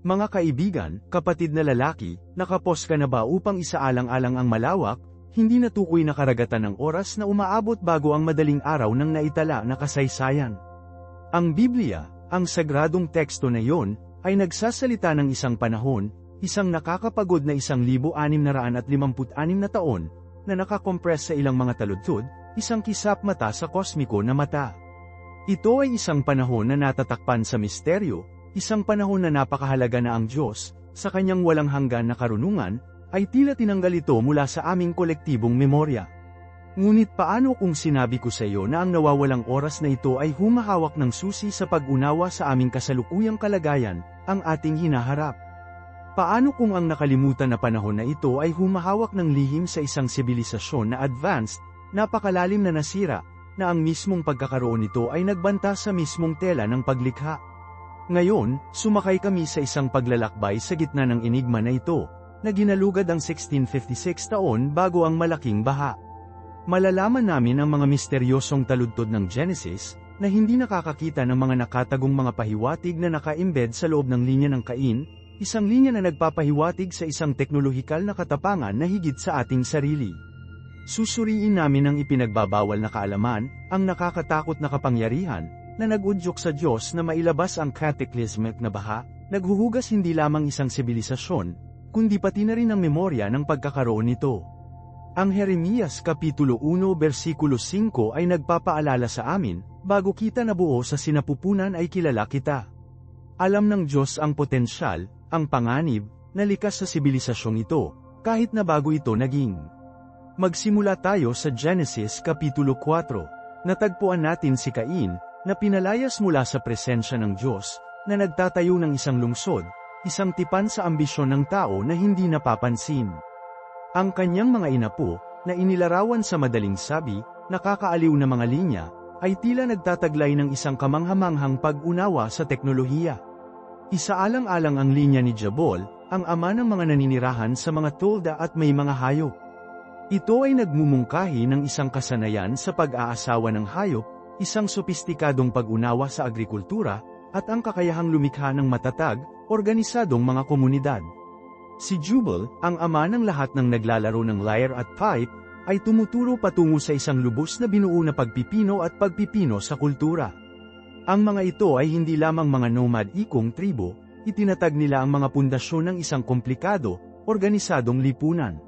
Mga kaibigan, kapatid na lalaki, nakapos ka na ba upang isaalang-alang ang malawak, hindi natukoy na karagatan ng oras na umaabot bago ang madaling araw ng naitala na kasaysayan? Ang Biblia, ang sagradong teksto na iyon, ay nagsasalita ng isang panahon, isang nakakapagod na 1656 na taon, na nakakompress sa ilang mga taludtod, isang kisap mata sa kosmiko na mata. Ito ay isang panahon na natatakpan sa misteryo, isang panahon na napakahalaga na ang Diyos, sa kanyang walang hanggan na karunungan, ay tila tinanggal ito mula sa aming kolektibong memorya. Ngunit paano kung sinabi ko sa iyo na ang nawawalang oras na ito ay humahawak ng susi sa pag-unawa sa aming kasalukuyang kalagayan, ang ating hinaharap? Paano kung ang nakalimutan na panahon na ito ay humahawak ng lihim sa isang sibilisasyon na advanced, napakalalim na nasira, na ang mismong pagkakaroon nito ay nagbanta sa mismong tela ng paglikha? Ngayon, sumakay kami sa isang paglalakbay sa gitna ng enigma na ito, na ginalugad ang 1656 taon bago ang malaking baha. Malalaman namin ang mga misteryosong taludtod ng Genesis, na hindi nakakakita ng mga nakatagong mga pahiwatig na naka-embed sa loob ng linya ng Cain, isang linya na nagpapahiwatig sa isang teknolohikal na katapangan na higit sa ating sarili. Susuriin namin ang ipinagbabawal na kaalaman, ang nakakatakot na kapangyarihan, na nag-udyok sa Diyos na mailabas ang cataclysmic na baha, naghuhugas hindi lamang isang sibilisasyon, kundi pati na rin ang memorya ng pagkakaroon nito. Ang Jeremias Kapitulo 1 versikulo 5 ay nagpapaalala sa amin, bago kita nabuo sa sinapupunan ay kilala kita. Alam ng Diyos ang potensyal, ang panganib, na likas sa sibilisasyong ito, kahit na bago ito naging. Magsimula tayo sa Genesis Kapitulo 4. Natagpuan natin si Cain, na pinalayas mula sa presensya ng Diyos, na nagtatayo ng isang lungsod, isang tipan sa ambisyon ng tao na hindi napapansin. Ang kanyang mga inapo, na inilarawan sa madaling sabi, nakakaaliw na mga linya, ay tila nagtataglay ng isang kamanghamanghang pag-unawa sa teknolohiya. Isaalang-alang ang linya ni Jabal, ang ama ng mga naninirahan sa mga tolda at may mga hayop. Ito ay nagmumungkahi ng isang kasanayan sa pag-aasawa ng hayop, isang sopistikadong pag-unawa sa agrikultura, at ang kakayahang lumikha ng matatag, organisadong mga komunidad. Si Jubal, ang ama ng lahat ng naglalaro ng lyre at pipe, ay tumuturo patungo sa isang lubos na binuo na pagpipino at pagpipino sa kultura. Ang mga ito ay hindi lamang mga nomad ikong tribo, itinatag nila ang mga pundasyon ng isang komplikado, organisadong lipunan.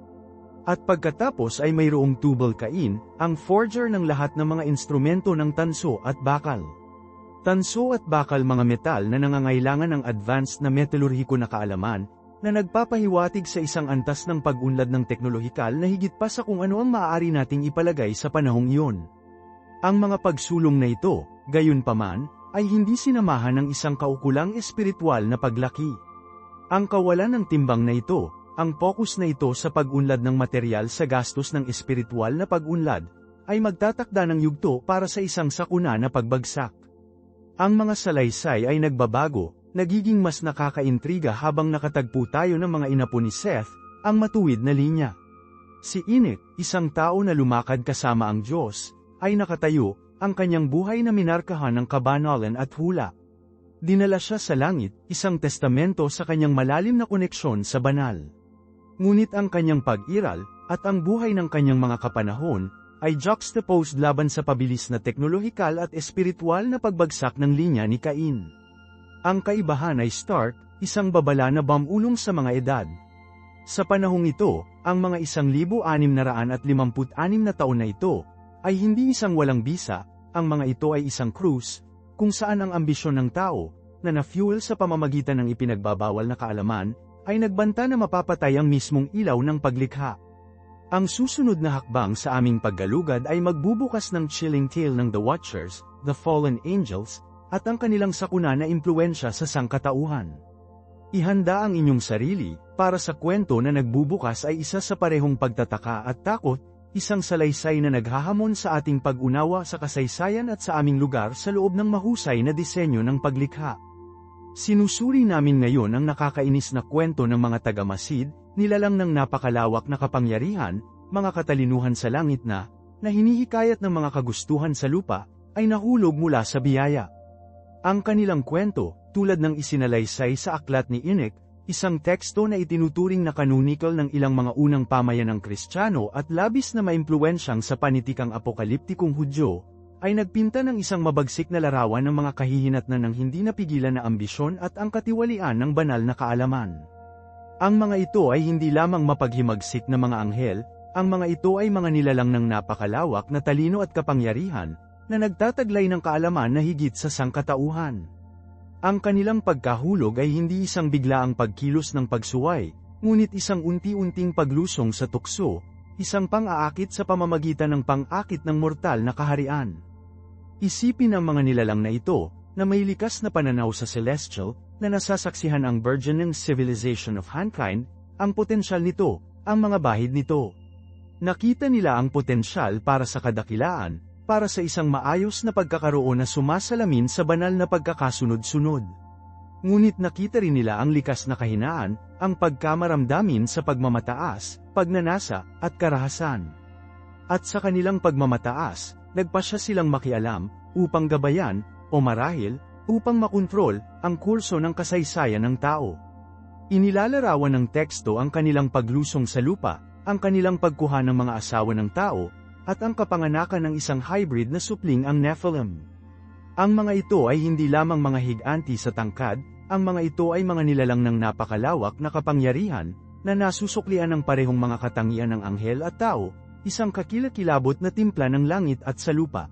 At pagkatapos ay mayroong Tubal Cain, ang forger ng lahat ng mga instrumento ng tanso at bakal. Tanso at bakal mga metal na nangangailangan ng advanced na metalurhiko na kaalaman, na nagpapahiwatig sa isang antas ng pag-unlad ng teknolohikal na higit pa sa kung ano ang maaari nating ipalagay sa panahong iyon. Ang mga pagsulong na ito, gayunpaman, ay hindi sinamahan ng isang kaukulang espiritual na paglaki. Ang kawalan ng timbang na ito, ang focus na ito sa pag-unlad ng material sa gastos ng espiritual na pag-unlad, ay magtatakda ng yugto para sa isang sakuna na pagbagsak. Ang mga salaysay ay nagbabago, nagiging mas nakakaintriga habang nakatagpo tayo ng mga inapo ni Seth, ang matuwid na linya. Si Enoch, isang tao na lumakad kasama ang Diyos, ay nakatayo, ang kanyang buhay na minarkahan ng kabanalan at hula. Dinala siya sa langit, isang testamento sa kanyang malalim na koneksyon sa banal. Ngunit ang kanyang pag-iral, at ang buhay ng kanyang mga kapanahon, ay juxtaposed laban sa pabilis na teknolohikal at espiritual na pagbagsak ng linya ni Cain. Ang kaibahan ay stark, isang babala na bamulong sa mga edad. Sa panahong ito, ang mga 1656 na taon na ito, ay hindi isang walang bisa, ang mga ito ay isang cruise, kung saan ang ambisyon ng tao, na na-fuel sa pamamagitan ng ipinagbabawal na kaalaman, ay nagbanta na mapapatay ang mismong ilaw ng paglikha. Ang susunod na hakbang sa aming paggalugad ay magbubukas ng chilling tale ng The Watchers, The Fallen Angels, at ang kanilang sakuna na impluwensya sa sangkatauhan. Ihanda ang inyong sarili, para sa kwento na nagbubukas ay isa sa parehong pagtataka at takot, isang salaysay na naghahamon sa ating pag-unawa sa kasaysayan at sa aming lugar sa loob ng mahusay na disenyo ng paglikha. Sinusuri namin ngayon ang nakakainis na kwento ng mga taga-Masid, nilalang ng napakalawak na kapangyarihan, mga katalinuhan sa langit na hinihikayat ng mga kagustuhan sa lupa, ay nahulog mula sa biyaya. Ang kanilang kwento, tulad ng isinalaysay sa aklat ni Enoch, isang teksto na itinuturing na canonical ng ilang mga unang pamayanang Kristiyano at labis na maimpluwensyang sa panitikang apokaliptikong Hudyo, ay nagpinta ng isang mabagsik na larawan ng mga kahihinatnan ng hindi napigilan na ambisyon at ang katiwalian ng banal na kaalaman. Ang mga ito ay hindi lamang mapaghimagsik na mga anghel, ang mga ito ay mga nilalang ng napakalawak na talino at kapangyarihan, na nagtataglay ng kaalaman na higit sa sangkatauhan. Ang kanilang pagkahulog ay hindi isang biglaang pagkilos ng pagsuway, ngunit isang unti-unting paglusong sa tukso, isang pang-aakit sa pamamagitan ng pang-akit ng mortal na kaharian. Isipin ang mga nilalang na ito, na may likas na pananaw sa celestial, na nasasaksihan ang burgeoning civilization of mankind, ang potensyal nito, ang mga bahid nito. Nakita nila ang potensyal para sa kadakilaan, para sa isang maayos na pagkakaroon na sumasalamin sa banal na pagkakasunod-sunod. Ngunit nakita rin nila ang likas na kahinaan, ang pagkamaramdamin sa pagmamataas, pagnanasa, at karahasan. At sa kanilang pagmamataas, nagpasya silang makialam, upang gabayan, o marahil, upang makontrol, ang kurso ng kasaysayan ng tao. Inilalarawan ng teksto ang kanilang paglusong sa lupa, ang kanilang pagkuha ng mga asawa ng tao, at ang kapanganakan ng isang hybrid na supling ang Nephilim. Ang mga ito ay hindi lamang mga higanti sa tangkad, ang mga ito ay mga nilalang ng napakalawak na kapangyarihan, na nasusuklian ng parehong mga katangian ng anghel at tao, isang kakilakilabot na timpla ng langit at sa lupa.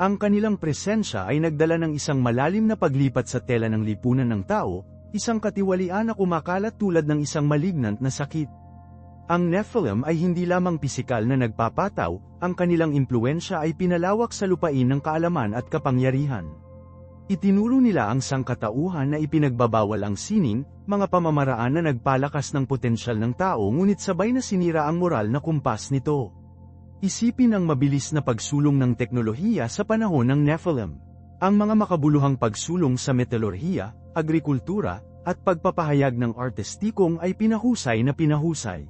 Ang kanilang presensya ay nagdala ng isang malalim na paglipat sa tela ng lipunan ng tao, isang katiwalian na kumakalat tulad ng isang malignant na sakit. Ang Nephilim ay hindi lamang pisikal na nagpapataw, ang kanilang impluensya ay pinalawak sa lupain ng kaalaman at kapangyarihan. Itinuro nila ang sangkatauhan na ipinagbabawal ang sining, mga pamamaraan na nagpalakas ng potensyal ng tao ngunit sabay na sinira ang moral na kumpas nito. Isipin ang mabilis na pagsulong ng teknolohiya sa panahon ng Nephilim. Ang mga makabuluhang pagsulong sa metalurhiya, agrikultura, at pagpapahayag ng artistikong ay pinahusay na pinahusay.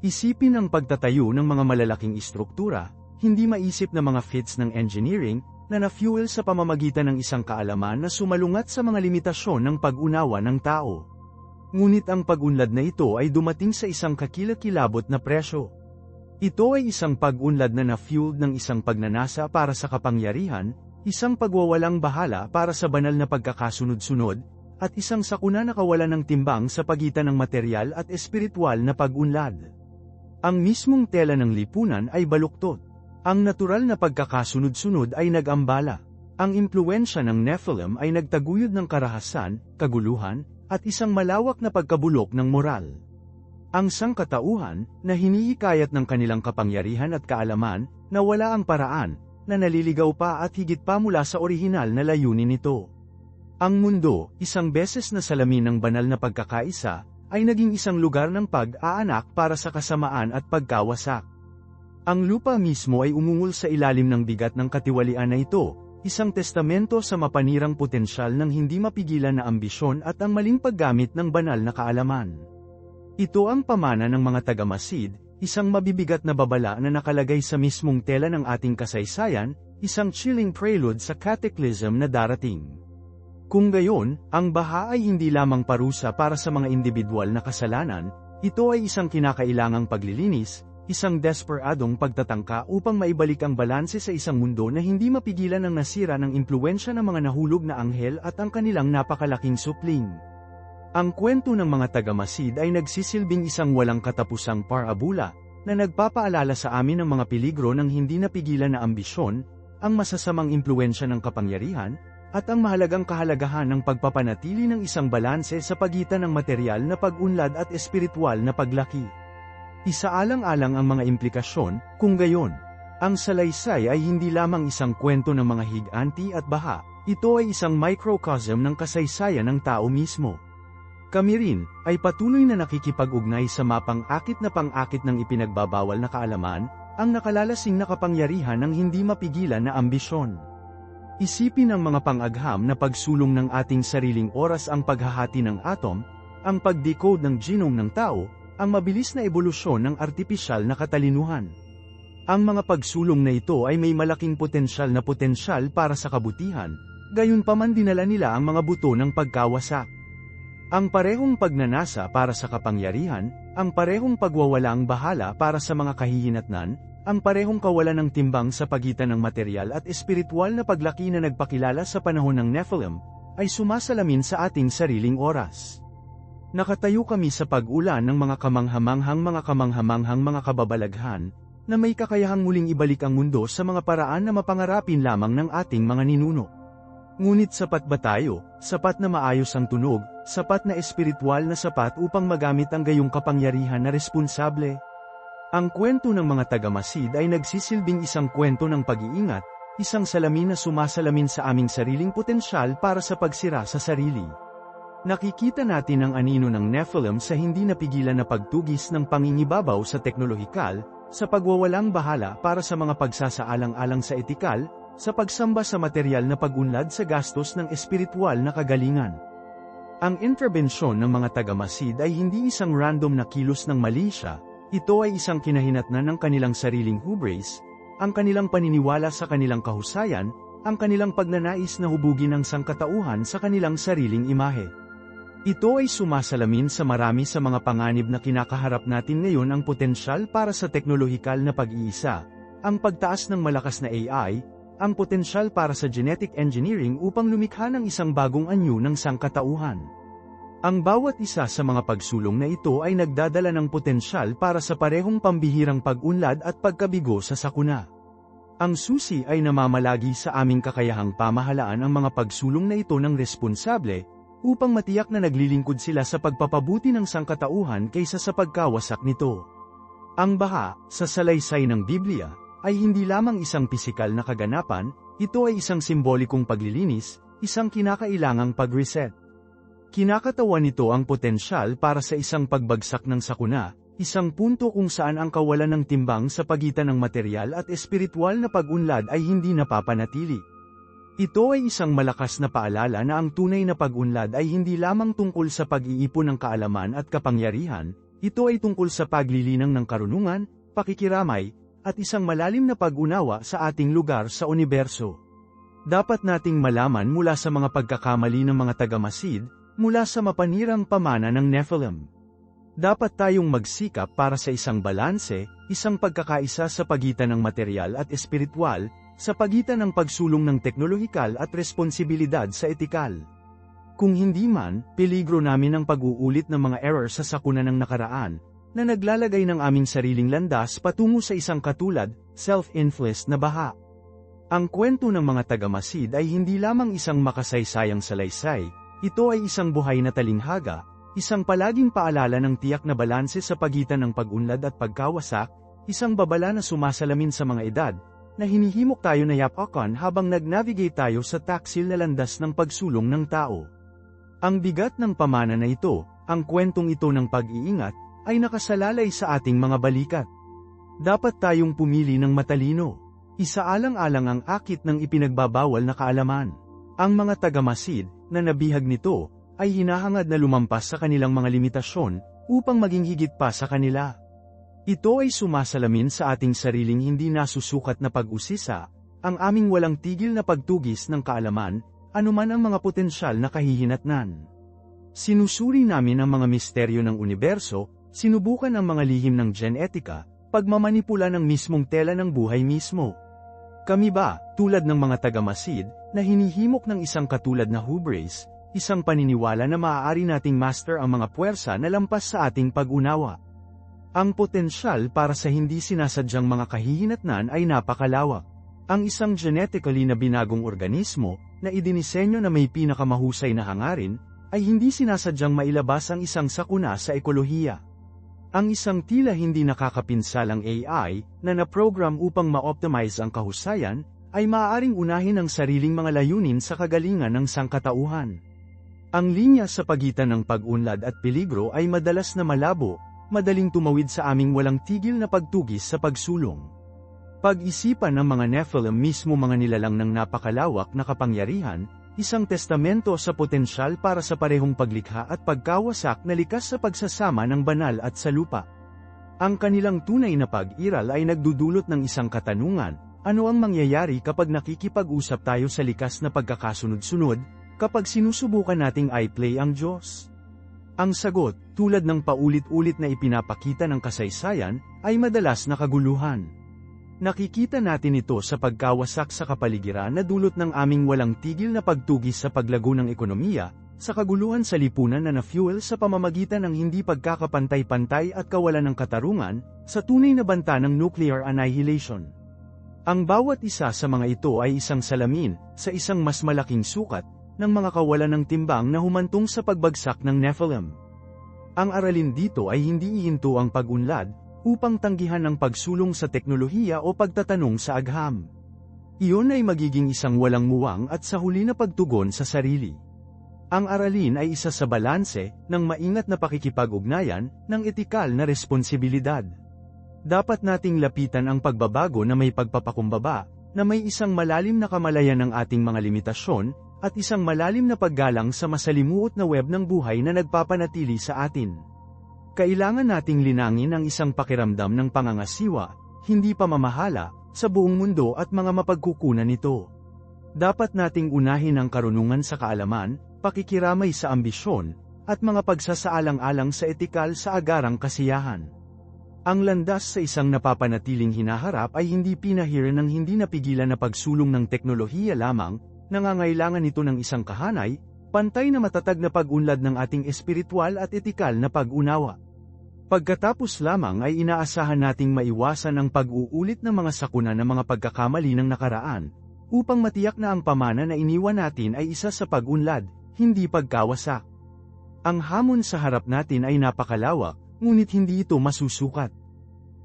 Isipin ang pagtatayo ng mga malalaking istruktura, hindi maisip na mga feats ng engineering, na na-fuel sa pamamagitan ng isang kaalaman na sumalungat sa mga limitasyon ng pag-unawa ng tao. Ngunit ang pag-unlad na ito ay dumating sa isang kakilakilabot na presyo. Ito ay isang pag-unlad na na-fueled ng isang pagnanasa para sa kapangyarihan, isang pagwawalang bahala para sa banal na pagkakasunod-sunod, at isang sakuna na kawalan ng timbang sa pagitan ng material at espiritual na pag-unlad. Ang mismong tela ng lipunan ay baluktot. Ang natural na pagkakasunod-sunod ay nag-ambala. Ang impluensya ng Nephilim ay nagtaguyod ng karahasan, kaguluhan, at isang malawak na pagkabulok ng moral. Ang sangkatauhan, na hinihikayat ng kanilang kapangyarihan at kaalaman, na wala ang paraan, na naliligaw pa at higit pa mula sa orihinal na layunin nito. Ang mundo, isang beses na salamin ng banal na pagkakaisa, ay naging isang lugar ng pag-aanak para sa kasamaan at pagkawasak. Ang lupa mismo ay umungol sa ilalim ng bigat ng katiwalian na ito, isang testamento sa mapanirang potensyal ng hindi mapigilan na ambisyon at ang maling paggamit ng banal na kaalaman. Ito ang pamana ng mga taga-Masid, isang mabibigat na babala na nakalagay sa mismong tela ng ating kasaysayan, isang chilling prelude sa cataclysm na darating. Kung gayon, ang baha ay hindi lamang parusa para sa mga individual na kasalanan, ito ay isang kinakailangang paglilinis, isang desperadong pagtatangka upang maibalik ang balanse sa isang mundo na hindi mapigilan ng nasira ng impluensya ng mga nahulog na anghel at ang kanilang napakalaking supling. Ang kwento ng mga taga-Masid ay nagsisilbing isang walang katapusang parabula, na nagpapaalala sa amin ng mga peligro ng hindi napigilan na ambisyon, ang masasamang impluensya ng kapangyarihan, at ang mahalagang kahalagahan ng pagpapanatili ng isang balanse sa pagitan ng material na pag-unlad at espiritual na paglaki. Isaalang-alang ang mga implikasyon, kung gayon. Ang salaysay ay hindi lamang isang kwento ng mga higanti at baha, ito ay isang microcosm ng kasaysayan ng tao mismo. Kami rin, ay patuloy na nakikipag-ugnay sa mapang-akit na pang-akit ng ipinagbabawal na kaalaman, ang nakalalasing na kapangyarihan ng hindi mapigilan na ambisyon. Isipin ang mga pang-agham na pagsulong ng ating sariling oras ang paghahati ng atom, ang pag-decode ng genome ng tao, ang mabilis na ebolusyon ng artipisyal na katalinuhan. Ang mga pagsulong na ito ay may malaking potensyal para sa kabutihan, Gayunpaman dinala nila ang mga buto ng pagkawasak. Ang parehong pagnanasa para sa kapangyarihan, ang parehong pagwawalang bahala para sa mga kahihinatnan, ang parehong kawalan ng timbang sa pagitan ng material at espiritual na paglaki na nagpakilala sa panahon ng Nephilim, ay sumasalamin sa ating sariling oras. Nakatayo kami sa pag-ulan ng mga kamanghamanghang mga kababalaghan, na may kakayahang muling ibalik ang mundo sa mga paraan na mapangarapin lamang ng ating mga ninuno. Ngunit sapat ba tayo, sapat na maayos ang tunog, sapat na espiritual na sapat upang magamit ang gayong kapangyarihan na responsable? Ang kwento ng mga taga-Masid ay nagsisilbing isang kwento ng pag-iingat, isang salamin na sumasalamin sa aming sariling potensyal para sa pagsira sa sarili. Nakikita natin ang anino ng Nephilim sa hindi napigilan na pagtugis ng pangingibabaw sa teknolohikal, sa pagwawalang bahala para sa mga pagsasaalang-alang sa etikal, sa pagsamba sa material na pag-unlad sa gastos ng espiritual na kagalingan. Ang interbensyon ng mga taga-Masid ay hindi isang random na kilos ng mali siya, ito ay isang kinahinatnan ng kanilang sariling hubris, ang kanilang paniniwala sa kanilang kahusayan, ang kanilang pagnanais na hubugin ang sangkatauhan sa kanilang sariling imahe. Ito ay sumasalamin sa marami sa mga panganib na kinakaharap natin ngayon, ang potensyal para sa teknolohikal na pag-iisa, ang pagtaas ng malakas na AI, ang potensyal para sa genetic engineering upang lumikha ng isang bagong anyo ng sangkatauhan. Ang bawat isa sa mga pagsulong na ito ay nagdadala ng potensyal para sa parehong pambihirang pag-unlad at pagkabigo sa sakuna. Ang susi ay namamalagi sa aming kakayahang pamahalaan ang mga pagsulong na ito ng responsable, upang matiyak na naglilingkod sila sa pagpapabuti ng sangkatauhan kaysa sa pagkawasak nito. Ang baha, sa salaysay ng Biblia, ay hindi lamang isang pisikal na kaganapan, ito ay isang simbolikong paglilinis, isang kinakailangang pag-reset. Kinakatawan nito ang potensyal para sa isang pagbagsak ng sakuna, isang punto kung saan ang kawalan ng timbang sa pagitan ng material at espiritual na pag-unlad ay hindi napapanatili. Ito ay isang malakas na paalala na ang tunay na pag-unlad ay hindi lamang tungkol sa pag-iipon ng kaalaman at kapangyarihan, ito ay tungkol sa paglilinang ng karunungan, pakikiramay, at isang malalim na pag-unawa sa ating lugar sa universo. Dapat nating malaman mula sa mga pagkakamali ng mga taga-Masid, mula sa mapanirang pamana ng Nephilim. Dapat tayong magsikap para sa isang balanse, isang pagkakaisa sa pagitan ng material at espiritual, sa pagitan ng pagsulong ng teknolohikal at responsibilidad sa etikal. Kung hindi man, peligro namin ang pag-uulit ng mga error sa sakuna ng nakaraan, na naglalagay ng aming sariling landas patungo sa isang katulad, self-inflicted na baha. Ang kwento ng mga taga-Masid ay hindi lamang isang makasaysayang salaysay, ito ay isang buhay na talinghaga, isang palaging paalala ng tiyak na balanse sa pagitan ng pag-unlad at pagkawasak, isang babala na sumasalamin sa mga edad, na hinihimok tayo na yapakan habang nag-navigate tayo sa taksil na landas ng pagsulong ng tao. Ang bigat ng pamana na ito, ang kwentong ito ng pag-iingat, ay nakasalalay sa ating mga balikat. Dapat tayong pumili ng matalino. Isaalang-alang ang akit ng ipinagbabawal na kaalaman. Ang mga taga-Masid, na nabihag nito, ay hinahangad na lumampas sa kanilang mga limitasyon, upang maging higit pa sa kanila. Ito ay sumasalamin sa ating sariling hindi nasusukat na pag-usisa, ang aming walang tigil na pagtugis ng kaalaman, anuman ang mga potensyal na kahihinatnan. Sinusuri namin ang mga misteryo ng universo, sinubukan ang mga lihim ng genetika, pagmamanipula ng mismong tela ng buhay mismo. Kami ba, tulad ng mga taga-Masid, na hinihimok ng isang katulad na hubris, isang paniniwala na maaari nating master ang mga puwersa na lampas sa ating pag-unawa? Ang potensyal para sa hindi sinasadyang mga kahihinatnan ay napakalawak. Ang isang genetically na binagong organismo, na idinisenyo na may pinakamahusay na hangarin, ay hindi sinasadyang mailabas ang isang sakuna sa ekolohiya. Ang isang tila hindi nakakapinsalang AI, na na-program upang ma-optimize ang kahusayan, ay maaaring unahin ang sariling mga layunin sa kagalingan ng sangkatauhan. Ang linya sa pagitan ng pag-unlad at peligro ay madalas na malabo, madaling tumawid sa aming walang tigil na pagtugis sa pagsulong. Pag-isipan ng mga Nephilim mismo mga nilalang ng napakalawak na kapangyarihan, isang testamento sa potensyal para sa parehong paglikha at pagkawasak na likas sa pagsasama ng banal at sa lupa. Ang kanilang tunay na pag-iral ay nagdudulot ng isang katanungan, Ano ang mangyayari kapag nakikipag-usap tayo sa likas na pagkakasunod-sunod, kapag sinusubukan nating i-play ang Diyos? Ang sagot, tulad ng paulit-ulit na ipinapakita ng kasaysayan, ay madalas na kaguluhan. Nakikita natin ito sa pagkawasak sa kapaligiran na dulot ng aming walang tigil na pagtugis sa paglago ng ekonomiya, sa kaguluhan sa lipunan na na-fuel sa pamamagitan ng hindi pagkakapantay-pantay at kawalan ng katarungan, sa tunay na banta ng nuclear annihilation. Ang bawat isa sa mga ito ay isang salamin, sa isang mas malaking sukat, ng mga kawalan ng timbang na humantong sa pagbagsak ng Nephilim. Ang aralin dito ay hindi ihinto ang pag-unlad, upang tanggihan ang pagsulong sa teknolohiya o pagtatanong sa agham. Iyon ay magiging isang walang muwang at sa huli na pagtugon sa sarili. Ang aralin ay isa sa balanse, ng maingat na pakikipag-ugnayan, ng etikal na responsibilidad. Dapat nating lapitan ang pagbabago na may pagpapakumbaba, na may isang malalim na kamalayan ng ating mga limitasyon, at isang malalim na paggalang sa masalimuot na web ng buhay na nagpapanatili sa atin. Kailangan nating linangin ang isang pakiramdam ng pangangasiwa, hindi pamamahala, sa buong mundo at mga mapagkukunan nito. Dapat nating unahin ang karunungan sa kaalaman, pakikiramay sa ambisyon, at mga pagsasaalang-alang sa etikal sa agarang kasiyahan. Ang landas sa isang napapanatiling hinaharap ay hindi pinahiran ng hindi napigilan na pagsulong ng teknolohiya lamang, nangangailangan nito ng isang kahanay, pantay na matatag na pag-unlad ng ating espiritual at etikal na pag-unawa. Pagkatapos lamang ay inaasahan nating maiwasan ang pag-uulit ng mga sakuna ng mga pagkakamali ng nakaraan, upang matiyak na ang pamana na iniwan natin ay isa sa pag-unlad, hindi pagkawasak. Ang hamon sa harap natin ay napakalawak, ngunit hindi ito masusukat.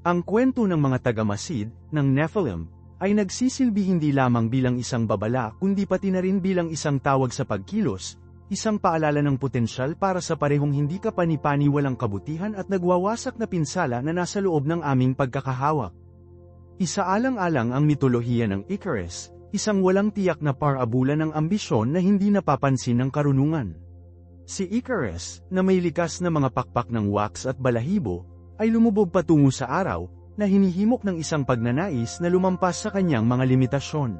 Ang kwento ng mga taga-Masid, ng Nephilim, ay nagsisilbi hindi lamang bilang isang babala kundi pati na rin bilang isang tawag sa pagkilos, isang paalala ng potensyal para sa parehong hindi kapani-paniwalang kabutihan at nagwawasak na pinsala na nasa loob ng aming pagkakahawak. Isaalang-alang ang mitolohiya ng Icarus, isang walang tiyak na parabula ng ambisyon na hindi napapansin ng karunungan. Si Icarus, na may likas na mga pakpak ng wax at balahibo, ay lumubog patungo sa araw, na hinihimok ng isang pagnanais na lumampas sa kanyang mga limitasyon.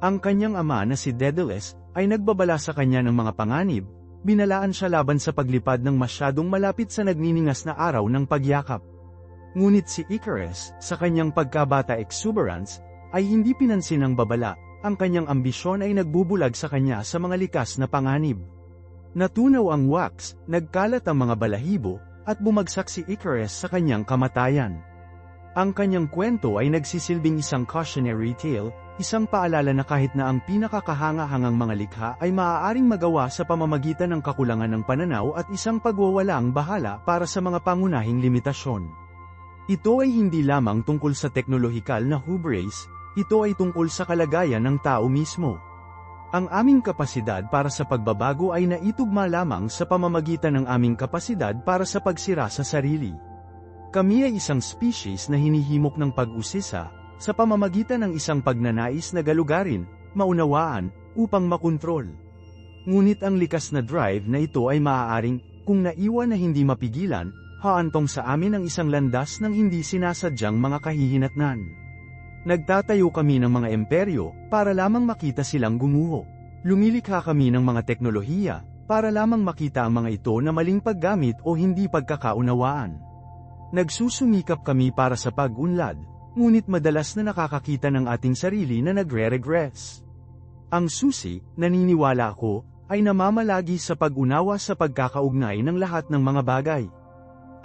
Ang kanyang ama na si Daedalus, ay nagbabala sa kanya ng mga panganib, binalaan siya laban sa paglipad ng masyadong malapit sa nagniningas na araw ng pagyakap. Ngunit si Icarus, sa kanyang pagkabata exuberance, ay hindi pinansin ng babala, ang kanyang ambisyon ay nagbubulag sa kanya sa mga likas na panganib. Natunaw ang wax, nagkalat ang mga balahibo, at bumagsak si Icarus sa kanyang kamatayan. Ang kanyang kwento ay nagsisilbing isang cautionary tale, isang paalala na kahit na ang pinakakahangahangang mga likha ay maaaring magawa sa pamamagitan ng kakulangan ng pananaw at isang pagwawalang bahala para sa mga pangunahing limitasyon. Ito ay hindi lamang tungkol sa teknolohikal na hubris, ito ay tungkol sa kalagayan ng tao mismo. Ang aming kapasidad para sa pagbabago ay naitugma lamang sa pamamagitan ng aming kapasidad para sa pagsira sa sarili. Kami ay isang species na hinihimok ng pag-usisa, sa pamamagitan ng isang pagnanais na galugarin, maunawaan, upang makontrol. Ngunit ang likas na drive na ito ay maaaring, kung naiwan na hindi mapigilan, haantong sa amin ang isang landas ng hindi sinasadyang mga kahihinatnan. Nagtatayo kami ng mga imperyo, para lamang makita silang gumuho. Lumilikha kami ng mga teknolohiya, para lamang makita ang mga ito na maling paggamit o hindi pagkakaunawaan. Nagsusumikap kami para sa pag-unlad, ngunit madalas na nakakakita ng ating sarili na nagre-regress. Ang susi, naniniwala ako, ay namamalagi sa pag-unawa sa pagkakaugnay ng lahat ng mga bagay.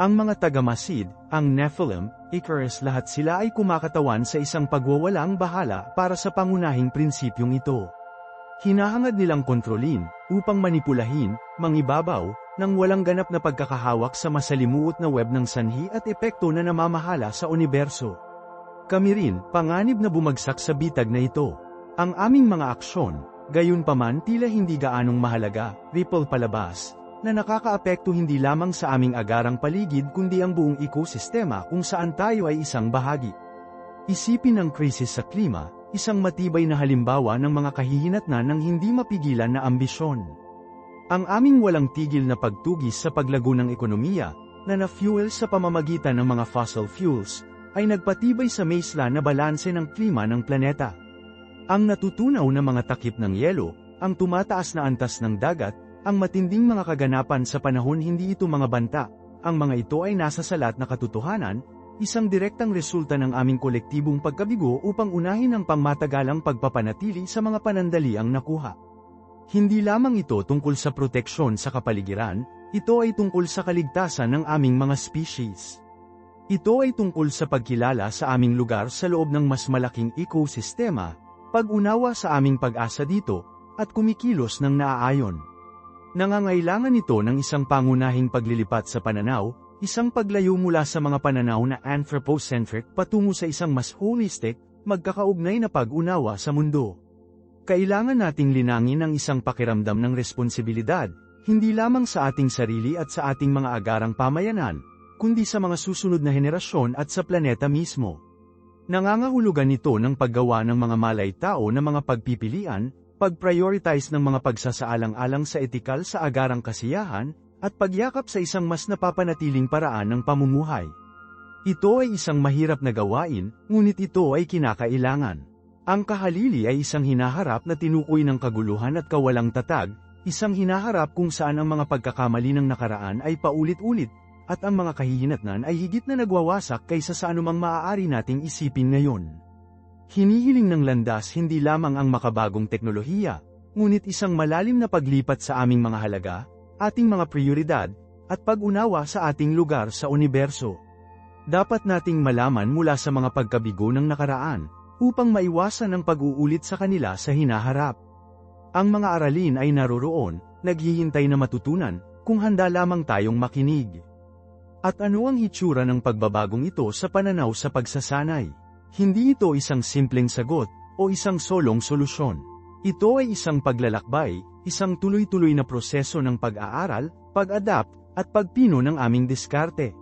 Ang mga taga-Masid, ang Nephilim, Icarus lahat sila ay kumakatawan sa isang pagwawalang bahala para sa pangunahing prinsipyong ito. Hinahangad nilang kontrolin, upang manipulahin, mangibabaw, ng walang ganap na pagkakahawak sa masalimuot na web ng sanhi at epekto na namamahala sa universo. Kami rin, panganib na bumagsak sa bitag na ito. Ang aming mga aksyon, gayunpaman tila hindi gaanong mahalaga, ripple palabas, na nakakaapekto hindi lamang sa aming agarang paligid kundi ang buong ekosistema kung saan tayo ay isang bahagi. Isipin ang krisis sa klima, isang matibay na halimbawa ng mga kahihinatnan ng hindi mapigilan na ambisyon. Ang aming walang tigil na pagtugis sa paglago ng ekonomiya, na na-fuel sa pamamagitan ng mga fossil fuels, ay nagpatibay sa baseline na balanse ng klima ng planeta. Ang natutunaw na mga takip ng yelo, ang tumataas na antas ng dagat, ang matinding mga kaganapan sa panahon hindi ito mga banta, ang mga ito ay nasa salat na katotohanan, isang direktang resulta ng aming kolektibong pagkabigo upang unahin ang pangmatagalang pagpapanatili sa mga panandaliang nakuha. Hindi lamang ito tungkol sa proteksyon sa kapaligiran, ito ay tungkol sa kaligtasan ng aming mga species. Ito ay tungkol sa pagkilala sa aming lugar sa loob ng mas malaking ekosistema, pag-unawa sa aming pag-asa dito, at kumikilos ng naaayon. Nangangailangan ito ng isang pangunahing paglilipat sa pananaw, isang paglayo mula sa mga pananaw na anthropocentric patungo sa isang mas holistic, magkakaugnay na pag-unawa sa mundo. Kailangan nating linangin ang isang pakiramdam ng responsibilidad, hindi lamang sa ating sarili at sa ating mga agarang pamayanan, kundi sa mga susunod na henerasyon at sa planeta mismo. Nangangahulugan nito ng paggawa ng mga malay-tao na mga pagpipilian, pag-prioritize ng mga pagsasaalang-alang sa etikal sa agarang kasiyahan, at pagyakap sa isang mas napapanatiling paraan ng pamumuhay. Ito ay isang mahirap na gawain, ngunit ito ay kinakailangan. Ang kahalili ay isang hinaharap na tinukoy ng kaguluhan at kawalang tatag, isang hinaharap kung saan ang mga pagkakamali ng nakaraan ay paulit-ulit, at ang mga kahihinatnan ay higit na nagwawasak kaysa sa anumang maaari nating isipin ngayon. Hinihiling ng landas hindi lamang ang makabagong teknolohiya, ngunit isang malalim na paglipat sa aming mga halaga, ating mga prioridad, at pag-unawa sa ating lugar sa universo. Dapat nating malaman mula sa mga pagkabigo ng nakaraan, upang maiwasan ang pag-uulit sa kanila sa hinaharap. Ang mga aralin ay naroroon, naghihintay na matutunan, kung handa lamang tayong makinig. At ano ang hitsura ng pagbabagong ito sa pananaw sa pagsasanay? Hindi ito isang simpleng sagot, o isang solong solusyon. Ito ay isang paglalakbay, isang tuloy-tuloy na proseso ng pag-aaral, pag-adapt, at pagpino ng aming diskarte.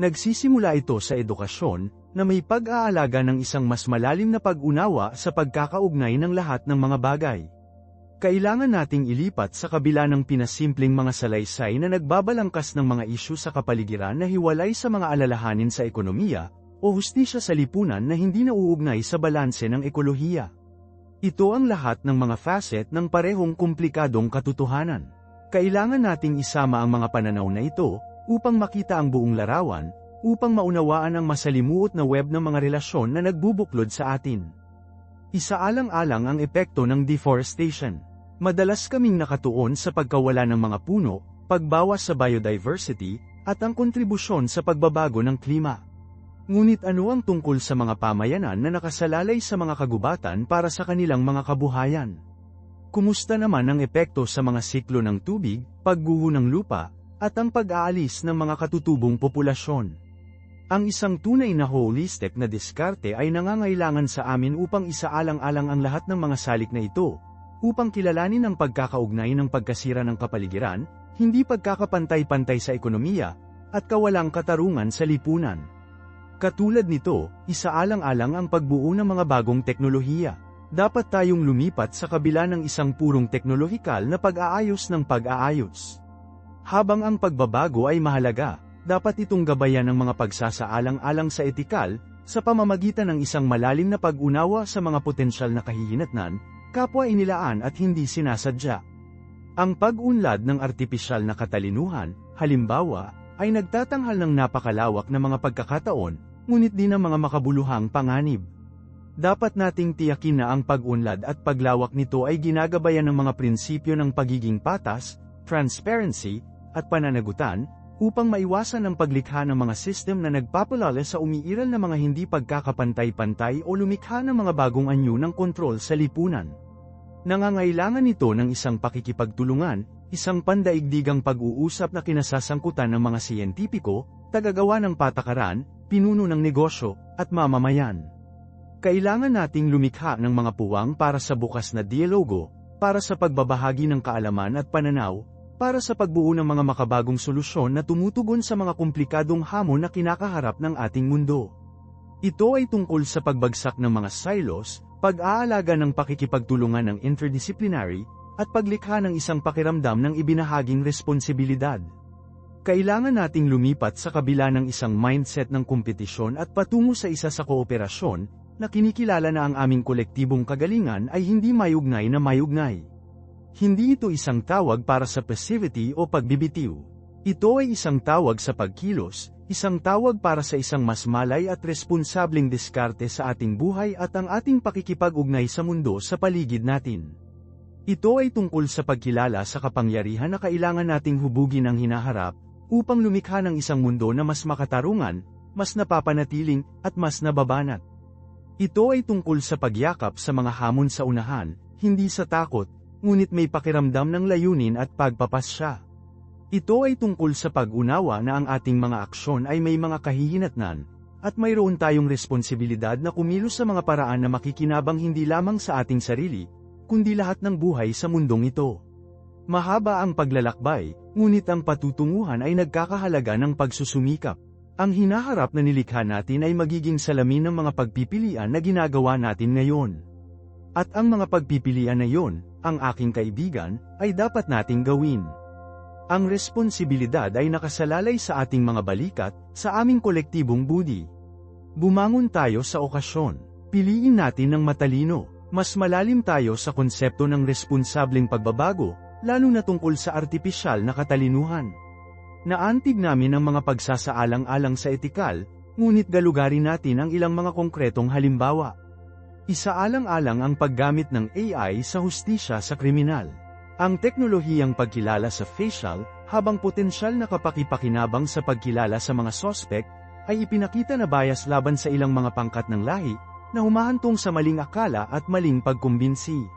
Nagsisimula ito sa edukasyon, na may pag-aalaga ng isang mas malalim na pag-unawa sa pagkakaugnay ng lahat ng mga bagay. Kailangan nating ilipat sa kabila ng pinasimpleng mga salaysay na nagbabalangkas ng mga isyu sa kapaligiran na hiwalay sa mga alalahanin sa ekonomiya, o hustisya sa lipunan na hindi nauugnay sa balanse ng ekolohiya. Ito ang lahat ng mga facet ng parehong komplikadong katotohanan. Kailangan nating isama ang mga pananaw na ito, upang makita ang buong larawan, upang maunawaan ang masalimuot na web ng mga relasyon na nagbubuklod sa atin. Isaalang-alang ang epekto ng deforestation. Madalas kaming nakatuon sa pagkawala ng mga puno, pagbawas sa biodiversity, at ang kontribusyon sa pagbabago ng klima. Ngunit ano ang tungkol sa mga pamayanan na nakasalalay sa mga kagubatan para sa kanilang mga kabuhayan? Kumusta naman ang epekto sa mga siklo ng tubig, pagguho ng lupa, at ang pag-aalis ng mga katutubong populasyon? Ang isang tunay na holistic na diskarte ay nangangailangan sa amin upang isaalang-alang ang lahat ng mga salik na ito, upang kilalanin ang pagkakaugnay ng pagkasira ng kapaligiran, hindi pagkakapantay-pantay sa ekonomiya, at kawalang katarungan sa lipunan. Katulad nito, isaalang-alang ang pagbuo ng mga bagong teknolohiya. Dapat tayong lumipat sa kabila ng isang purong teknolohikal na pag-aayos ng pag-aayos. Habang ang pagbabago ay mahalaga, dapat itong gabayan ng mga pagsasaalang-alang sa etikal, sa pamamagitan ng isang malalim na pag-unawa sa mga potensyal na kahihinatnan, kapwa inilaan at hindi sinasadya. Ang pag-unlad ng artipisyal na katalinuhan, halimbawa, ay nagtatanghal ng napakalawak na mga pagkakataon, ngunit din ng mga makabuluhang panganib. Dapat nating tiyakin na ang pag-unlad at paglawak nito ay ginagabayan ng mga prinsipyo ng pagiging patas, transparency, at pananagutan, upang maiwasan ang paglikha ng mga sistem na nagpapalala sa umiiral na mga hindi pagkakapantay-pantay o lumikha ng mga bagong anyo ng kontrol sa lipunan. Nangangailangan ito ng isang pakikipagtulungan, isang pandaigdigang pag-uusap na kinasasangkutan ng mga siyentipiko, tagagawa ng patakaran, pinuno ng negosyo, at mamamayan. Kailangan nating lumikha ng mga puwang para sa bukas na dialogo, para sa pagbabahagi ng kaalaman at pananaw, para sa pagbuo ng mga makabagong solusyon na tumutugon sa mga komplikadong hamon na kinakaharap ng ating mundo. Ito ay tungkol sa pagbagsak ng mga silos, pag-aalaga ng pakikipagtulungan ng interdisciplinary, at paglikha ng isang pakiramdam ng ibinahaging responsibilidad. Kailangan nating lumipat sa kabila ng isang mindset ng kompetisyon at patungo sa isa sa kooperasyon, na kinikilala na ang aming kolektibong kagalingan ay hindi mayugnay na mayugnay. Hindi ito isang tawag para sa passivity o pagbibitiw. Ito ay isang tawag sa pagkilos, isang tawag para sa isang mas malay at responsableng diskarte sa ating buhay at ang ating pakikipag-ugnay sa mundo sa paligid natin. Ito ay tungkol sa pagkilala sa kapangyarihan na kailangan nating hubugin ang hinaharap, upang lumikha ng isang mundo na mas makatarungan, mas napapanatiling, at mas nababanat. Ito ay tungkol sa pagyakap sa mga hamon sa unahan, hindi sa takot, ngunit may pakiramdam ng layunin at pagpapasya. Ito ay tungkol sa pag-unawa na ang ating mga aksyon ay may mga kahihinatnan, at mayroon tayong responsibilidad na kumilos sa mga paraan na makikinabang hindi lamang sa ating sarili, kundi lahat ng buhay sa mundong ito. Mahaba ang paglalakbay, ngunit ang patutunguhan ay nagkakahalaga ng pagsusumikap. Ang hinaharap na nilikha natin ay magiging salamin ng mga pagpipilian na ginagawa natin ngayon. At ang mga pagpipilian na yon, ang aking kaibigan, ay dapat nating gawin. Ang responsibilidad ay nakasalalay sa ating mga balikat, sa aming kolektibong budi. Bumangon tayo sa okasyon. Piliin natin ng matalino. Mas malalim tayo sa konsepto ng responsableng pagbabago, lalo na tungkol sa artipisyal na katalinuhan. Naantig namin ang mga pagsasaalang-alang sa etikal, ngunit galugarin natin ang ilang mga konkretong halimbawa. Isaalang-alang ang paggamit ng AI sa hustisya sa kriminal. Ang teknolohiyang pagkilala sa facial, habang potensyal na kapakipakinabang sa pagkilala sa mga sospek, ay ipinakita na bias laban sa ilang mga pangkat ng lahi, na humahantong sa maling akala at maling pagkumbinsi.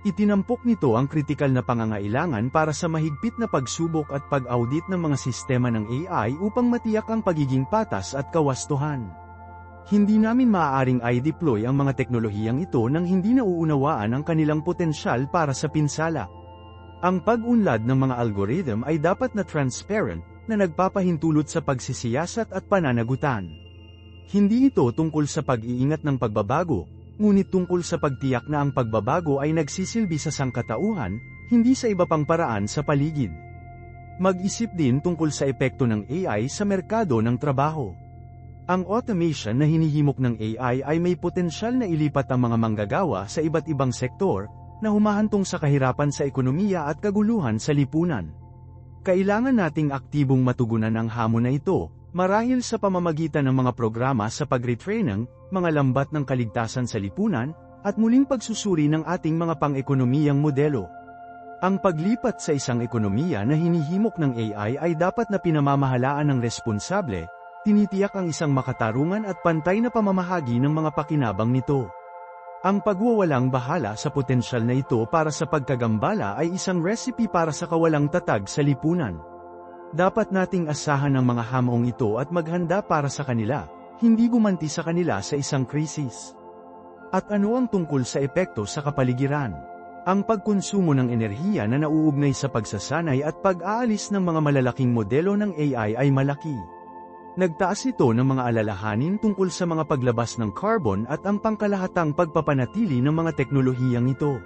Itinampok nito ang kritikal na pangangailangan para sa mahigpit na pagsubok at pag-audit ng mga sistema ng AI upang matiyak ang pagiging patas at kawastuhan. Hindi namin maaaring i-deploy ang mga teknolohiyang ito nang hindi nauunawaan ang kanilang potensyal para sa pinsala. Ang pag-unlad ng mga algorithm ay dapat na transparent, na nagpapahintulot sa pagsisiyasat at pananagutan. Hindi ito tungkol sa pag-iingat ng pagbabago, ngunit tungkol sa pagtiyak na ang pagbabago ay nagsisilbi sa sangkatauhan, hindi sa iba pang paraan sa paligid. Mag-isip din tungkol sa epekto ng AI sa merkado ng trabaho. Ang automation na hinihimok ng AI ay may potensyal na ilipat ang mga manggagawa sa iba't ibang sektor, na humahantong sa kahirapan sa ekonomiya at kaguluhan sa lipunan. Kailangan nating aktibong matugunan ang hamon na ito, marahil sa pamamagitan ng mga programa sa pag-retrain mga lambat ng kaligtasan sa lipunan, at muling pagsusuri ng ating mga pang-ekonomiyang modelo. Ang paglipat sa isang ekonomiya na hinihimok ng AI ay dapat na pinamamahalaan ng responsable, tinitiyak ang isang makatarungan at pantay na pamamahagi ng mga pakinabang nito. Ang pagwawalang bahala sa potensyal na ito para sa pagkagambala ay isang recipe para sa kawalang tatag sa lipunan. Dapat nating asahan ang mga hamong ito at maghanda para sa kanila, hindi gumanti sa kanila sa isang krisis. At ano ang tungkol sa epekto sa kapaligiran? Ang pagkonsumo ng enerhiya na nauugnay sa pagsasanay at pag-aalis ng mga malalaking modelo ng AI ay malaki. Nagtaas ito ng mga alalahanin tungkol sa mga paglabas ng carbon at ang pangkalahatang pagpapanatili ng mga teknolohiyang ito.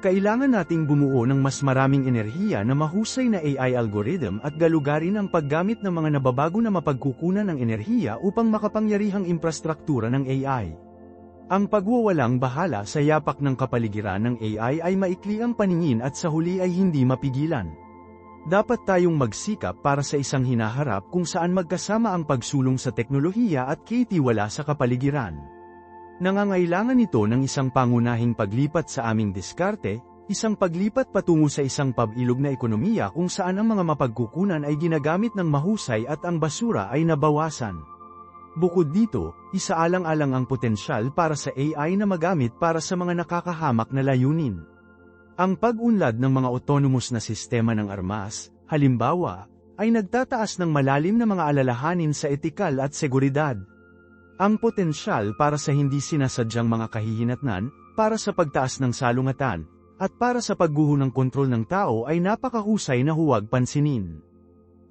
Kailangan nating bumuo ng mas maraming enerhiya na mahusay na AI algorithm at galugarin ang paggamit ng mga nababago na mapagkukunan ng enerhiya upang makapangyarihang infrastruktura ng AI. Ang pagwawalang bahala sa yapak ng kapaligiran ng AI ay maikli ang paningin at sa huli ay hindi mapigilan. Dapat tayong magsikap para sa isang hinaharap kung saan magkasama ang pagsulong sa teknolohiya at kitiwala sa kapaligiran. Nangangailangan ito ng isang pangunahing paglipat sa aming diskarte, isang paglipat patungo sa isang pabilog na ekonomiya kung saan ang mga mapagkukunan ay ginagamit ng mahusay at ang basura ay nabawasan. Bukod dito, isaalang-alang ang potensyal para sa AI na magamit para sa mga nakakahamak na layunin. Ang pag-unlad ng mga autonomous na sistema ng armas, halimbawa, ay nagtataas ng malalim na mga alalahanin sa etikal at seguridad. Ang potensyal para sa hindi sinasadyang mga kahihinatnan, para sa pagtaas ng salungatan, at para sa pagguho ng kontrol ng tao ay napakahusay na huwag pansinin.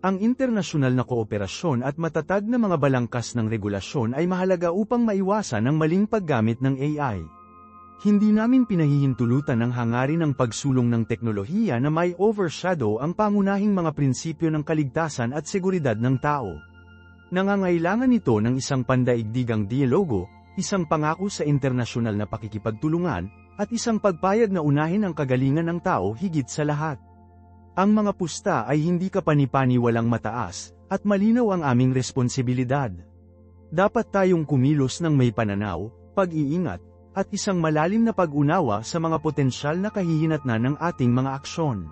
Ang internasyonal na kooperasyon at matatag na mga balangkas ng regulasyon ay mahalaga upang maiwasan ang maling paggamit ng AI. Hindi namin pinahihintulutan ang hangarin ng pagsulong ng teknolohiya na may overshadow ang pangunahing mga prinsipyo ng kaligtasan at seguridad ng tao. Nangangailangan ito ng isang pandaigdigang dialogo, isang pangako sa internasyonal na pakikipagtulungan, at isang pagpayag na unahin ang kagalingan ng tao higit sa lahat. Ang mga pusta ay hindi kapani-pani walang mataas, at malinaw ang aming responsibilidad. Dapat tayong kumilos ng may pananaw, pag-iingat, at isang malalim na pag-unawa sa mga potensyal na kahihinatnan ng ating mga aksyon.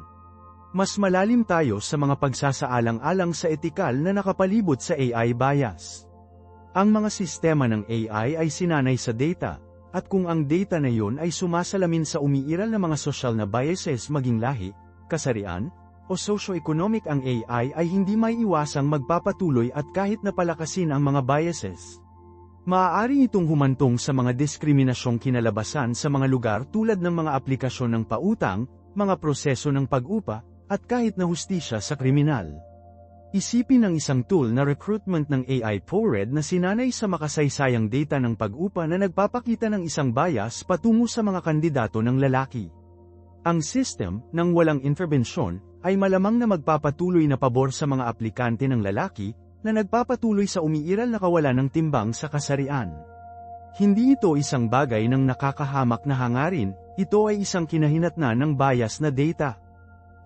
Mas malalim tayo sa mga pagsasaalang-alang sa etikal na nakapalibot sa AI bias. Ang mga sistema ng AI ay sinanay sa data, at kung ang data na iyon ay sumasalamin sa umiiral na mga sosyal na biases maging lahi, kasarian, o socio-economic, ang AI ay hindi may iwasang magpapatuloy at kahit na palakasin ang mga biases. Maaari itong humantong sa mga diskriminasyong kinalabasan sa mga lugar tulad ng mga aplikasyon ng pautang, mga proseso ng pag-upa, at kahit na hustisya sa kriminal. Isipin ang isang tool na recruitment ng AI ProRed na sinanay sa makasaysayang data ng pag-upa na nagpapakita ng isang bias patungo sa mga kandidato ng lalaki. Ang system, nang walang interbensyon, ay malamang na magpapatuloy na pabor sa mga aplikante ng lalaki, na nagpapatuloy sa umiiral na kawalan ng timbang sa kasarian. Hindi ito isang bagay ng nakakahamak na hangarin, ito ay isang kinahinatnan ng bias na data.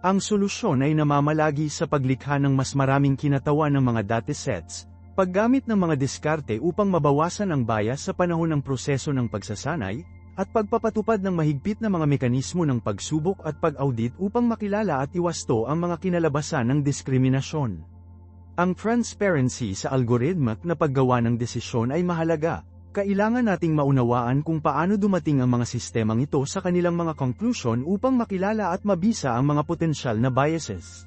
Ang solusyon ay namamalagi sa paglikha ng mas maraming kinatawan ng mga datasets, paggamit ng mga diskarte upang mabawasan ang bias sa panahon ng proseso ng pagsasanay, at pagpapatupad ng mahigpit na mga mekanismo ng pagsubok at pag-audit upang makilala at iwasto ang mga kinalabasan ng diskriminasyon. Ang transparency sa algorithmic na paggawa ng desisyon ay mahalaga. Kailangan nating maunawaan kung paano dumating ang mga sistemang ito sa kanilang mga conclusion upang makilala at mabisa ang mga potensyal na biases.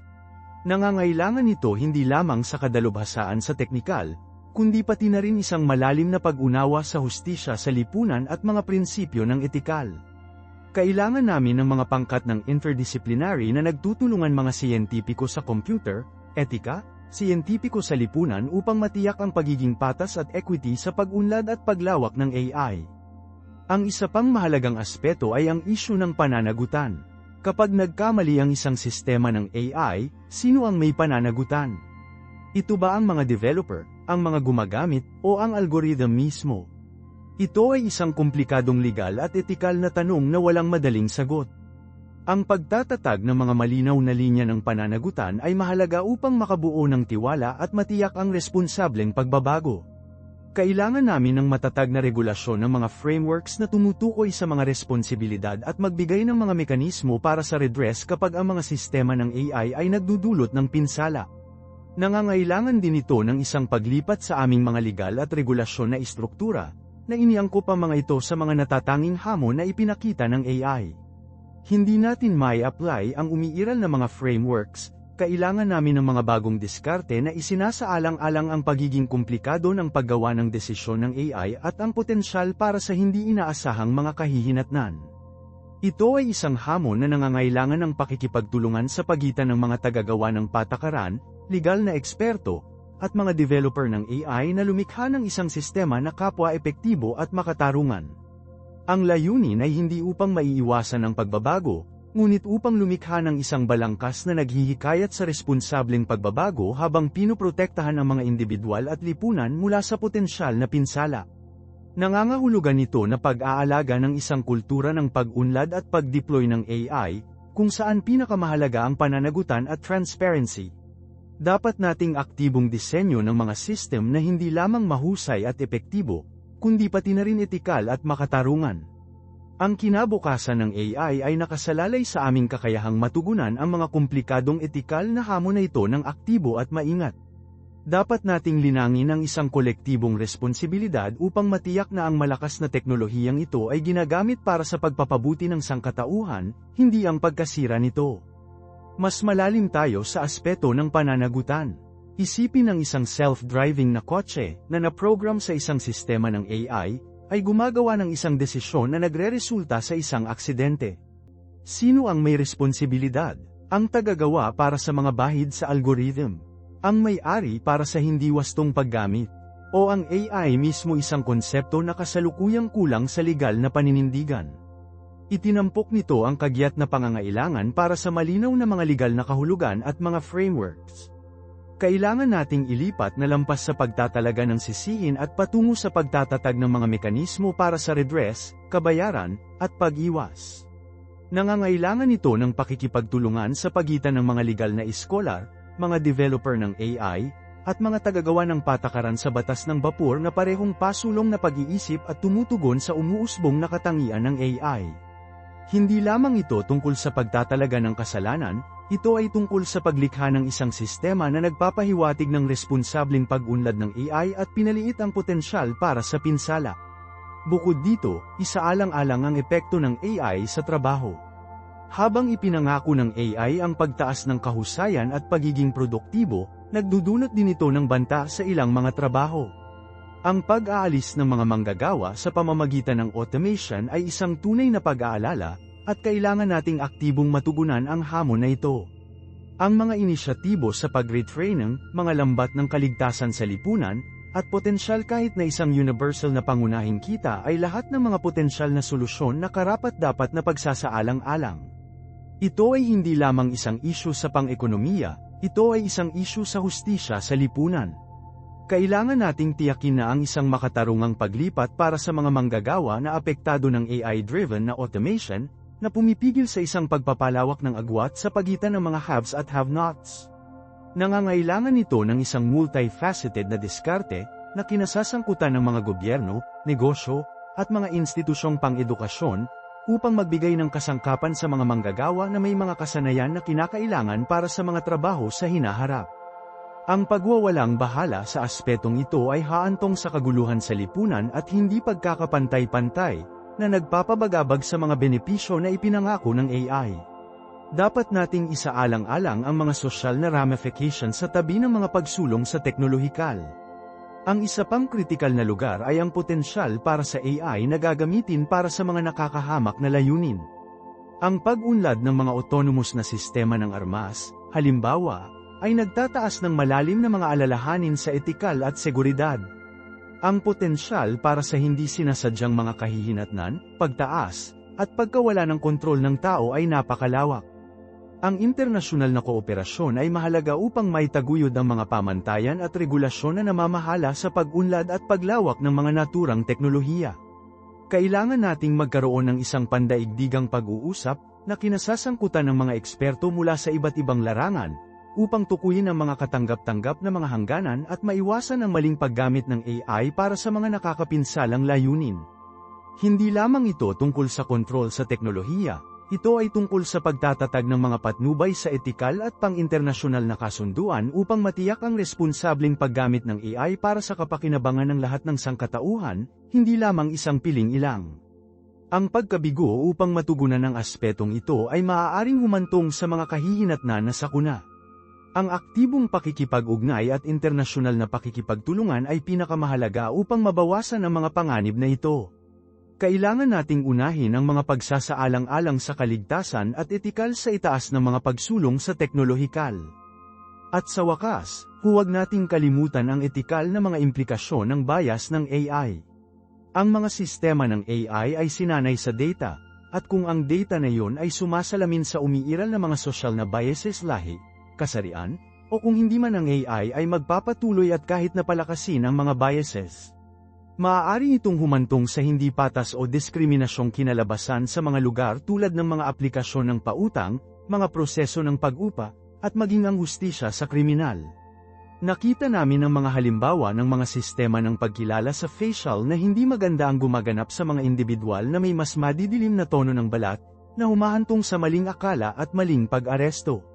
Nangangailangan ito hindi lamang sa kadalubhasaan sa teknikal, kundi pati na rin isang malalim na pag-unawa sa hustisya sa lipunan at mga prinsipyo ng etikal. Kailangan namin ng mga pangkat ng interdisciplinary na nagtutulungan mga siyentipiko sa computer, etika, siyentipiko sa lipunan upang matiyak ang pagiging patas at equity sa pag-unlad at paglawak ng AI. Ang isa pang mahalagang aspeto ay ang isyu ng pananagutan. Kapag nagkamali ang isang sistema ng AI, sino ang may pananagutan? Ito ba ang mga developer, ang mga gumagamit, o ang algorithm mismo? Ito ay isang komplikadong legal at etikal na tanong na walang madaling sagot. Ang pagtatatag ng mga malinaw na linya ng pananagutan ay mahalaga upang makabuo ng tiwala at matiyak ang responsableng pagbabago. Kailangan namin ng matatag na regulasyon ng mga frameworks na tumutukoy sa mga responsibilidad at magbigay ng mga mekanismo para sa redress kapag ang mga sistema ng AI ay nagdudulot ng pinsala. Nangangailangan din ito ng isang paglipat sa aming mga legal at regulasyon na istruktura, na iniangkop ang mga ito sa mga natatanging hamon na ipinakita ng AI. Hindi natin mai-apply ang umiiral na mga frameworks, kailangan namin ng mga bagong diskarte na isinasaalang-alang ang pagiging komplikado ng paggawa ng desisyon ng AI at ang potensyal para sa hindi inaasahang mga kahihinatnan. Ito ay isang hamon na nangangailangan ng pakikipagtulungan sa pagitan ng mga tagagawa ng patakaran, legal na eksperto, at mga developer ng AI na lumikha ng isang sistema na kapwa-epektibo at makatarungan. Ang layunin ay hindi upang maiiwasan ang pagbabago, ngunit upang lumikha ng isang balangkas na naghihikayat sa responsableng pagbabago habang pinoprotektahan ang mga individual at lipunan mula sa potensyal na pinsala. Nangangahulugan ito na pag-aalaga ng isang kultura ng pag-unlad at pag-deploy ng AI, kung saan pinakamahalaga ang pananagutan at transparency. Dapat nating aktibong disenyo ng mga system na hindi lamang mahusay at epektibo, kundi pati na rin etikal at makatarungan. Ang kinabukasan ng AI ay nakasalalay sa aming kakayahang matugunan ang mga komplikadong etikal na hamon na ito ng aktibo at maingat. Dapat nating linangin ang isang kolektibong responsibilidad upang matiyak na ang malakas na teknolohiyang ito ay ginagamit para sa pagpapabuti ng sangkatauhan, hindi ang pagkasira nito. Mas malalim tayo sa aspeto ng pananagutan. Isipin ang isang self-driving na kotse na na-program sa isang sistema ng AI, ay gumagawa ng isang desisyon na nagre-resulta sa isang aksidente. Sino ang may responsibilidad? Ang tagagawa para sa mga bahid sa algorithm? Ang may-ari para sa hindi wastong paggamit? O ang AI mismo isang konsepto na kasalukuyang kulang sa legal na paninindigan? Itinampok nito ang kagyat na pangangailangan para sa malinaw na mga legal na kahulugan at mga frameworks. Kailangan nating ilipat na lampas sa pagtatalaga ng sisihin at patungo sa pagtatatag ng mga mekanismo para sa redress, kabayaran, at pag-iwas. Nangangailangan ito ng pakikipagtulungan sa pagitan ng mga legal na iskolar, mga developer ng AI, at mga tagagawa ng patakaran sa batas ng bapur na parehong pasulong na pag-iisip at tumutugon sa umuusbong na katangian ng AI. Hindi lamang ito tungkol sa pagtatalaga ng kasalanan, ito ay tungkol sa paglikha ng isang sistema na nagpapahiwatig ng responsableng pag-unlad ng AI at pinaliit ang potensyal para sa pinsala. Bukod dito, isaalang-alang ang epekto ng AI sa trabaho. Habang ipinangako ng AI ang pagtaas ng kahusayan at pagiging produktibo, nagdudulot din ito ng banta sa ilang mga trabaho. Ang pag-aalis ng mga manggagawa sa pamamagitan ng automation ay isang tunay na pag-aalala, at kailangan nating aktibong matugunan ang hamon na ito. Ang mga inisyatibo sa pag-retraining, mga lambat ng kaligtasan sa lipunan, at potensyal kahit na isang universal na pangunahing kita ay lahat ng mga potensyal na solusyon na karapat-dapat na pagsasaalang-alang. Ito ay hindi lamang isang isyu sa pang-ekonomiya, ito ay isang isyu sa hustisya sa lipunan. Kailangan nating tiyakin na ang isang makatarungang paglipat para sa mga manggagawa na apektado ng AI-driven na automation, na pumipigil sa isang pagpapalawak ng agwat sa pagitan ng mga haves at have-nots. Nangangailangan ito ng isang multifaceted na diskarte, na kinasasangkutan ng mga gobyerno, negosyo, at mga institusyong pang-edukasyon, upang magbigay ng kasangkapan sa mga manggagawa na may mga kasanayan na kinakailangan para sa mga trabaho sa hinaharap. Ang pagwawalang bahala sa aspetong ito ay haantong sa kaguluhan sa lipunan at hindi pagkakapantay-pantay, na nagpapabagabag sa mga benepisyo na ipinangako ng AI. Dapat nating isaalang-alang ang mga sosyal na ramifications sa tabi ng mga pagsulong sa teknolohikal. Ang isa pang kritikal na lugar ay ang potensyal para sa AI na gagamitin para sa mga nakakahamak na layunin. Ang pag-unlad ng mga autonomous na sistema ng armas, halimbawa, ay nagtataas ng malalim na mga alalahanin sa etikal at seguridad. Ang potensyal para sa hindi sinasadyang mga kahihinatnan, pagtaas, at pagkawala ng kontrol ng tao ay napakalawak. Ang internasyonal na kooperasyon ay mahalaga upang maitaguyod ang mga pamantayan at regulasyon na namamahala sa pag-unlad at paglawak ng mga naturang teknolohiya. Kailangan nating magkaroon ng isang pandaigdigang pag-uusap, na kinasasangkutan ng mga eksperto mula sa iba't ibang larangan, upang tukuyin ang mga katanggap-tanggap na mga hangganan at maiwasan ang maling paggamit ng AI para sa mga nakakapinsalang layunin. Hindi lamang ito tungkol sa kontrol sa teknolohiya, ito ay tungkol sa pagtatatag ng mga patnubay sa etikal at pang-internasyonal na kasunduan upang matiyak ang responsableng paggamit ng AI para sa kapakinabangan ng lahat ng sangkatauhan, hindi lamang isang piling ilang. Ang pagkabigo upang matugunan ang aspetong ito ay maaaring humantong sa mga kahihinatnan na sakuna. Ang aktibong pakikipag-ugnay at internasyonal na pakikipagtulungan ay pinakamahalaga upang mabawasan ang mga panganib na ito. Kailangan nating unahin ang mga pagsasaalang-alang sa kaligtasan at etikal sa itaas ng mga pagsulong sa teknolohikal. At sa wakas, huwag nating kalimutan ang etikal na mga implikasyon ng bias ng AI. Ang mga sistema ng AI ay sinanay sa data, at kung ang data na iyon ay sumasalamin sa umiiral na mga sosyal na biases lahi, kasarian, o kung hindi man ang AI ay magpapatuloy at kahit na palakasin ang mga biases. Maaari itong humantong sa hindi patas o diskriminasyong kinalabasan sa mga lugar tulad ng mga aplikasyon ng pautang, mga proseso ng pag-upa, at maging ang hustisya sa kriminal. Nakita namin ang mga halimbawa ng mga sistema ng pagkilala sa facial na hindi maganda ang gumaganap sa mga individual na may mas madidilim na tono ng balat, na humahantong sa maling akala at maling pag-aresto.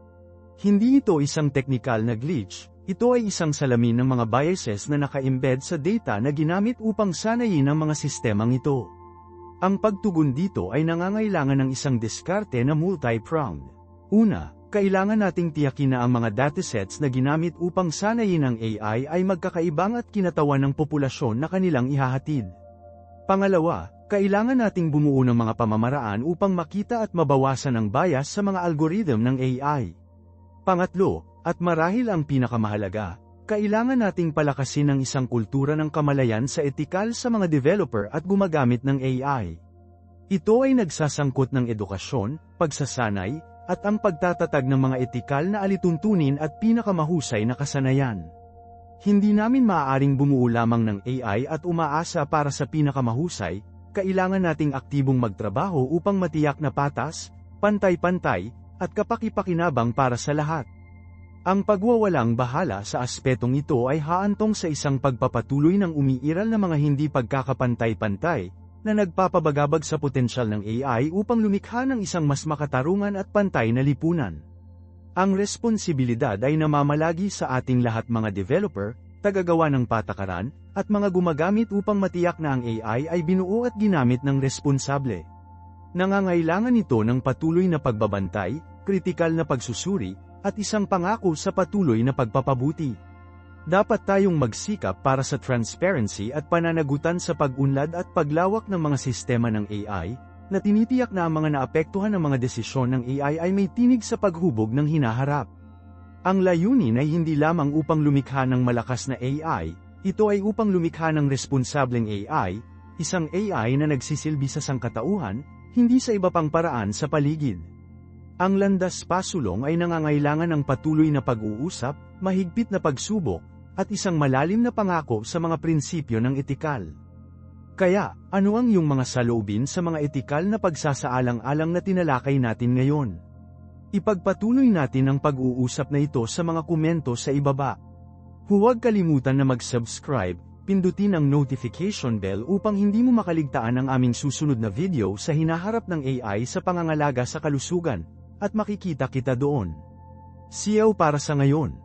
Hindi ito isang teknikal na glitch, ito ay isang salamin ng mga biases na naka-embed sa data na ginamit upang sanayin ang mga sistemang ito. Ang pagtugon dito ay nangangailangan ng isang diskarte na multi-pronged. Una, kailangan nating tiyakin na ang mga datasets na ginamit upang sanayin ang AI ay magkakaibang at kinatawan ng populasyon na kanilang ihahatid. Pangalawa, kailangan nating bumuo ng mga pamamaraan upang makita at mabawasan ang bias sa mga algorithm ng AI. Pangatlo, at marahil ang pinakamahalaga, kailangan nating palakasin ang isang kultura ng kamalayan sa etikal sa mga developer at gumagamit ng AI. Ito ay nagsasangkot ng edukasyon, pagsasanay, at ang pagtatatag ng mga etikal na alituntunin at pinakamahusay na kasanayan. Hindi namin maaaring bumuo lamang ng AI at umaasa para sa pinakamahusay, kailangan nating aktibong magtrabaho upang matiyak na patas, pantay-pantay, at kapaki-pakinabang para sa lahat. Ang pagwawalang bahala sa aspetong ito ay haantong sa isang pagpapatuloy ng umiiral na mga hindi pagkakapantay-pantay, na nagpapabagabag sa potensyal ng AI upang lumikha ng isang mas makatarungan at pantay na lipunan. Ang responsibilidad ay namamalagi sa ating lahat mga developer, tagagawa ng patakaran, at mga gumagamit upang matiyak na ang AI ay binuo at ginamit ng responsable. Nangangailangan ito ng patuloy na pagbabantay, kritikal na pagsusuri, at isang pangako sa patuloy na pagpapabuti. Dapat tayong magsikap para sa transparency at pananagutan sa pag-unlad at paglawak ng mga sistema ng AI, na tinitiyak na ang mga naapektuhan ng mga desisyon ng AI ay may tinig sa paghubog ng hinaharap. Ang layunin ay hindi lamang upang lumikha ng malakas na AI, ito ay upang lumikha ng responsableng AI, isang AI na nagsisilbi sa sangkatauhan, hindi sa iba pang paraan sa paligid. Ang landas pasulong ay nangangailangan ng patuloy na pag-uusap, mahigpit na pagsubok, at isang malalim na pangako sa mga prinsipyo ng etikal. Kaya, ano ang iyong mga saloobin sa mga etikal na pagsasaalang-alang na tinalakay natin ngayon? Ipagpatuloy natin ang pag-uusap na ito sa mga komento sa ibaba. Huwag kalimutan na mag-subscribe, pindutin ang notification bell upang hindi mo makaligtaan ang aming susunod na video sa hinaharap ng AI sa pangangalaga sa kalusugan, at makikita kita doon. See you para sa ngayon.